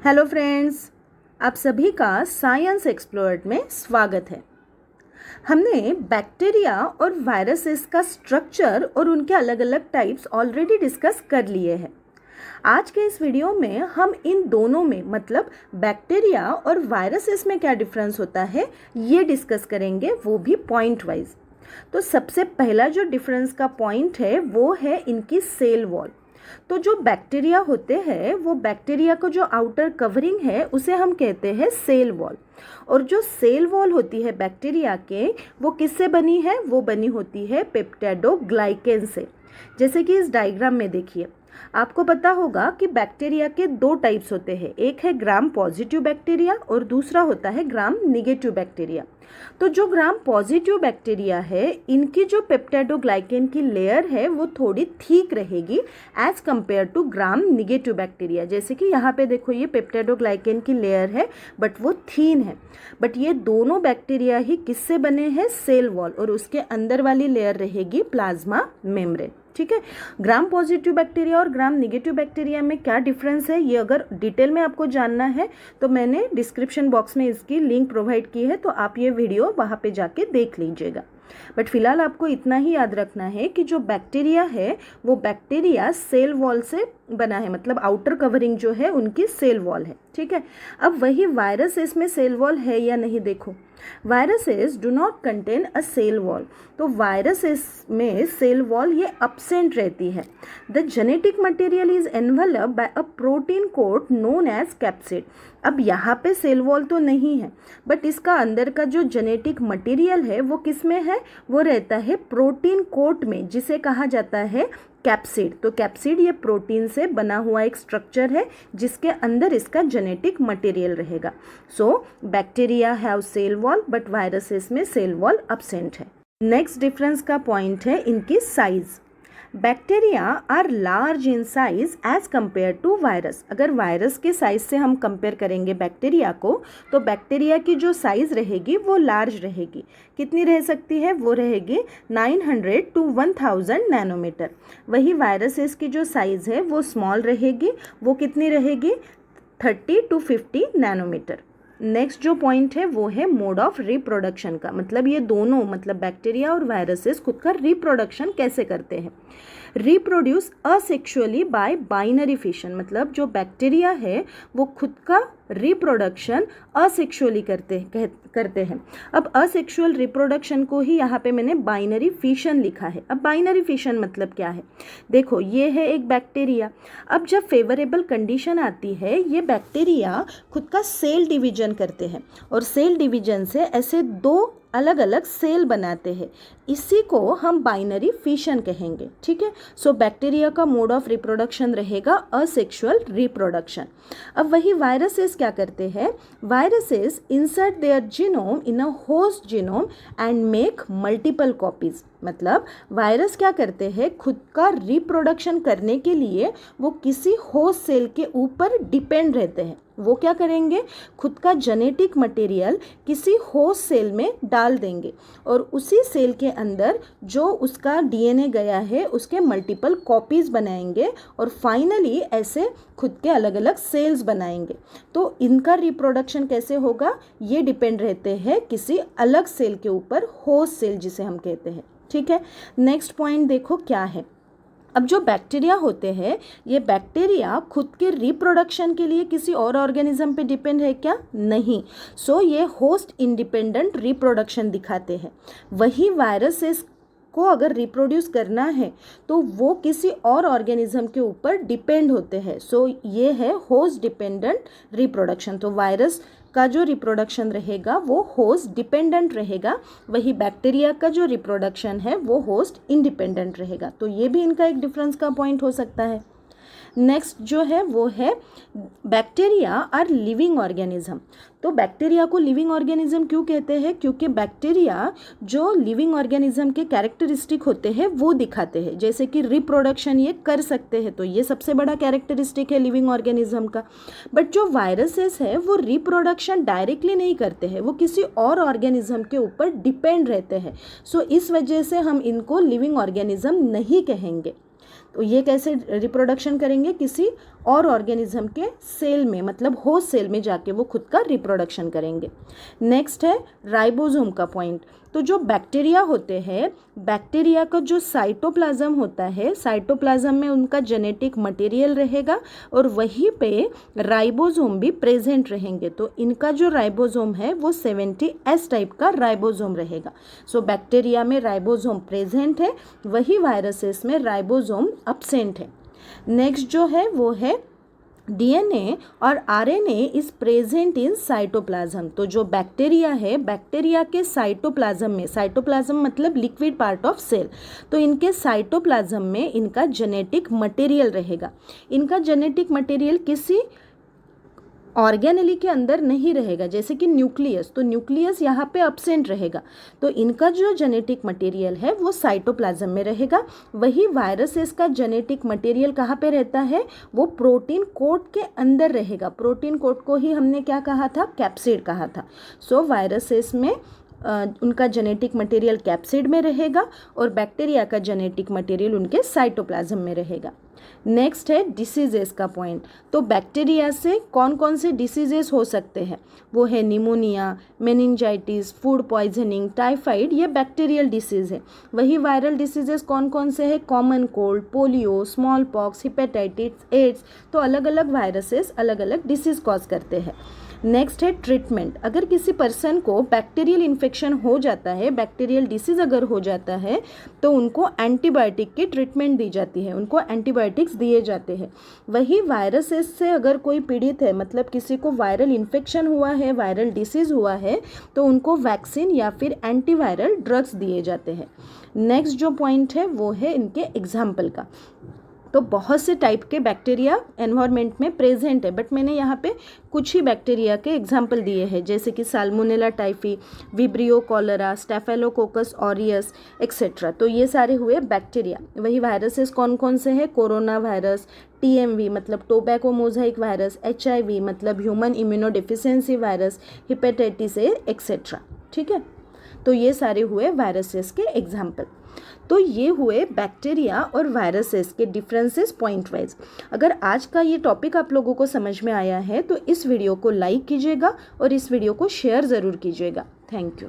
Hello friends, आप सभी का साइंस एक्सप्लोर्ड में स्वागत है। हमने बैक्टीरिया और वायरसेस का स्ट्रक्चर और उनके अलग अलग टाइप्स ऑलरेडी डिस्कस कर लिए हैं। आज के इस वीडियो में हम इन दोनों में मतलब बैक्टीरिया और वायरसेस में क्या डिफरेंस होता है ये डिस्कस करेंगे, वो भी पॉइंट वाइज। तो सबसे पहला जो डिफरेंस का पॉइंट है वो है इनकी सेल वॉल। तो जो बैक्टीरिया होते हैं वो बैक्टीरिया को जो आउटर कवरिंग है उसे हम कहते हैं सेल वॉल। और जो सेल वॉल होती है बैक्टीरिया के वो किससे बनी है? वो बनी होती है पेप्टिडोग्लाइकेन से। जैसे कि इस डायग्राम में देखिए, आपको पता होगा कि बैक्टीरिया के दो टाइप्स होते हैं, एक है ग्राम पॉजिटिव बैक्टीरिया और दूसरा होता है ग्राम निगेटिव बैक्टीरिया। तो जो ग्राम पॉजिटिव बैक्टीरिया है इनकी जो पेप्टिडोग्लाइकेन की लेयर है वो थोड़ी ठीक रहेगी as compare to gram negative bacteria. जैसे कि यहाँ पे देखो, ये पेप्टिडोग्लाइकेन की लेयर है बट वो थीन है। बट ये दोनों बैक्टीरिया ही किससे बने हैं? सेल वॉल, और उसके अंदर वाली लेयर रहेगी प्लाज्मा मेम्ब्रेन। ठीक है। ग्राम पॉजिटिव बैक्टीरिया और ग्राम निगेटिव बैक्टीरिया में क्या डिफरेंस है ये अगर डिटेल में आपको जानना है तो मैंने डिस्क्रिप्शन बॉक्स में इसकी लिंक प्रोवाइड की है, तो आप ये वीडियो वहाँ पे जाके देख लीजिएगा। बट फिलहाल आपको इतना ही याद रखना है कि जो बैक्टीरिया है वो बैक्टीरिया सेल वॉल से बना है, मतलब आउटर कवरिंग जो है उनकी सेल वॉल है। ठीक है। अब वही वायरसेस में सेल वॉल है या नहीं, देखो viruses do not contain a cell wall. तो वायरसेस में सेल वॉल ये absent रहती है। The genetic material is enveloped by a protein coat known as capsid. अब यहाँ पे सेल वॉल तो नहीं है बट इसका अंदर का जो जेनेटिक मटेरियल है वो किस में है? वो रहता है प्रोटीन कोट में, जिसे कहा जाता है कैप्सिड। तो कैप्सिड ये प्रोटीन से बना हुआ एक स्ट्रक्चर है जिसके अंदर इसका जेनेटिक मटेरियल रहेगा। So bacteria have cell wall but viruses में सेल वॉल absent है। नेक्स्ट डिफरेंस का पॉइंट है इनकी size. Bacteria are large in size as compare to virus. अगर वायरस के साइज से हम कंपेयर करेंगे बैक्टीरिया को तो बैक्टीरिया की जो साइज रहेगी वो लार्ज रहेगी। कितनी रह सकती है? वो रहेगी 900 to 1000 नैनोमीटर। वही वायरसेस की जो साइज है वो स्मॉल रहेगी, वो कितनी रहेगी? 30 to 50 नैनोमीटर। नेक्स्ट जो पॉइंट है वो है मोड ऑफ रिप्रोडक्शन का, मतलब ये दोनों मतलब बैक्टीरिया और वायरसेस खुद का रिप्रोडक्शन कैसे करते हैं। Reproduce asexually bye binary fission, मतलब जो बैक्टीरिया है वो खुद का रिप्रोडक्शन असेक्सुअली करते हैं। अब असेक्सुअल रिप्रोडक्शन को ही यहाँ पे मैंने बाइनरी फिशन लिखा है। अब बाइनरी फिशन मतलब क्या है? देखो ये है एक बैक्टीरिया। अब जब फेवरेबल कंडीशन आती है ये बैक्टीरिया खुद का सेल डिवीजन करते हैं और सेल डिवीजन से ऐसे दो अलग अलग सेल बनाते हैं। इसी को हम बाइनरी फिशन कहेंगे। ठीक है। सो बैक्टीरिया का मोड ऑफ रिप्रोडक्शन रहेगा असेक्सुअल रिप्रोडक्शन। अब वही वायरसेस क्या करते हैं? Viruses insert their genome in a host genome and make multiple copies. मतलब वायरस क्या करते हैं? खुद का रिप्रोडक्शन करने के लिए वो किसी होस्ट सेल के ऊपर डिपेंड रहते हैं। वो क्या करेंगे? खुद का जेनेटिक मटेरियल किसी होस्ट सेल में डाल देंगे और उसी सेल के अंदर जो उसका डीएनए गया है उसके मल्टीपल कॉपीज बनाएंगे और फाइनली ऐसे खुद के अलग अलग सेल्स बनाएंगे। तो इनका रिप्रोडक्शन कैसे होगा? ये डिपेंड रहते हैं किसी अलग सेल के ऊपर, होस्ट सेल जिसे हम कहते हैं। ठीक है। नेक्स्ट पॉइंट देखो क्या है। अब जो बैक्टीरिया होते हैं ये बैक्टीरिया खुद के रिप्रोडक्शन के लिए किसी और ऑर्गेनिज्म पे डिपेंड है क्या? नहीं। सो ये होस्ट इंडिपेंडेंट रिप्रोडक्शन दिखाते हैं। वही वायरसेस को अगर रिप्रोड्यूस करना है तो वो किसी और ऑर्गेनिज्म के ऊपर डिपेंड होते हैं। सो ये है होस्ट डिपेंडेंट रिप्रोडक्शन। तो वायरस का जो रिप्रोडक्शन रहेगा वो होस्ट डिपेंडेंट रहेगा, वही बैक्टीरिया का जो रिप्रोडक्शन है वो होस्ट इंडिपेंडेंट रहेगा। तो ये भी इनका एक डिफरेंस का पॉइंट हो सकता है। नेक्स्ट जो है वो है बैक्टीरिया आर लिविंग ऑर्गेनिज्म। तो बैक्टीरिया को लिविंग ऑर्गेनिज्म क्यों कहते हैं? क्योंकि बैक्टीरिया जो लिविंग ऑर्गेनिज्म के कैरेक्टरिस्टिक होते हैं वो दिखाते हैं। जैसे कि रिप्रोडक्शन ये कर सकते हैं, तो ये सबसे बड़ा कैरेक्टरिस्टिक है लिविंग ऑर्गेनिज्म का। बट जो वायरसेस है वो रिप्रोडक्शन डायरेक्टली नहीं करते हैं, वो किसी और ऑर्गेनिज्म के ऊपर डिपेंड रहते हैं। सो इस वजह से हम इनको लिविंग ऑर्गेनिज्म नहीं कहेंगे। तो ये कैसे रिप्रोडक्शन करेंगे? किसी और ऑर्गेनिज्म के सेल में, मतलब होस्ट सेल में जाके वो खुद का रिप्रोडक्शन करेंगे। नेक्स्ट है राइबोसोम का पॉइंट। तो जो बैक्टीरिया होते हैं, बैक्टीरिया का जो साइटोप्लाज्म होता है, साइटोप्लाज्म में उनका जेनेटिक मटेरियल रहेगा और वहीं पे राइबोसोम भी प्रेजेंट रहेंगे। तो इनका जो राइबोसोम है वो 70S टाइप का राइबोसोम रहेगा। सो बैक्टीरिया में राइबोसोम प्रेजेंट है, वही वायरसेस में राइबोसोम अब्सेंट है। नेक्स्ट जो है वो है डीएनए और RNA is present in cytoplasm. तो जो बैक्टीरिया है, बैक्टीरिया के साइटोप्लाज्म में, साइटोप्लाज्म मतलब लिक्विड पार्ट ऑफ सेल, तो इनके साइटोप्लाज्म में इनका जेनेटिक मटेरियल रहेगा। इनका जेनेटिक मटेरियल किसी ऑर्गेनेली के अंदर नहीं रहेगा, जैसे कि न्यूक्लियस, तो न्यूक्लियस यहाँ पे अब्सेंट रहेगा। तो इनका जो जेनेटिक मटेरियल है वो साइटोप्लाज्म में रहेगा। वही वायरसेस का जेनेटिक मटेरियल कहाँ पे रहता है, वो प्रोटीन कोट के अंदर रहेगा। प्रोटीन कोट को ही हमने क्या कहा था, कैप्सिड कहा था। सो वायरसेस में उनका जेनेटिक मटेरियल कैप्सिड में रहेगा और बैक्टीरिया का जेनेटिक मटेरियल उनके साइटोप्लाज्म में रहेगा। नेक्स्ट है डिसीजेस का पॉइंट। तो बैक्टीरिया से कौन कौन से डिसीजेस हो सकते हैं, वो है pneumonia, meningitis, food poisoning, typhoid, ये बैक्टीरियल डिसीज है। वही वायरल डिसीजेस कौन कौन से हैं, common cold, polio, smallpox, hepatitis, AIDS. तो अलग अलग वायरसेस अलग अलग डिसीज कॉज करते हैं। नेक्स्ट है ट्रीटमेंट। अगर किसी पर्सन को बैक्टीरियल इन्फेक्शन हो जाता है, बैक्टीरियल डिसीज अगर हो जाता है, तो उनको एंटीबायोटिक की ट्रीटमेंट दी जाती है, उनको एंटीबायोटिक्स दिए जाते हैं। वही वायरसेस से अगर कोई पीड़ित है, मतलब किसी को वायरल इन्फेक्शन हुआ है, वायरल डिसीज हुआ है, तो उनको वैक्सीन या फिर एंटीवायरल ड्रग्स दिए जाते हैं। नेक्स्ट जो पॉइंट है वो है इनके एग्जाम्पल का। तो बहुत से टाइप के बैक्टीरिया एनवायरनमेंट में प्रेजेंट है, बट मैंने यहाँ पे कुछ ही बैक्टीरिया के एग्जाम्पल दिए हैं, जैसे कि salmonella typhi, vibrio cholera, Staphylococcus aureus etcetera. तो ये सारे हुए बैक्टीरिया। वही वायरसेस कौन कौन से हैं, कोरोना वायरस, TMV मतलब टोबैको मोज़ाइक वायरस, HIV मतलब human immunodeficiency virus, hepatitis A etcetera. ठीक है, तो ये सारे हुए वायरसेस के एग्जाम्पल। तो ये हुए बैक्टीरिया और वायरसेस के डिफरेंसेस पॉइंट वाइज। अगर आज का ये टॉपिक आप लोगों को समझ में आया है तो इस वीडियो को लाइक कीजिएगा और इस वीडियो को शेयर ज़रूर कीजिएगा। Thank you.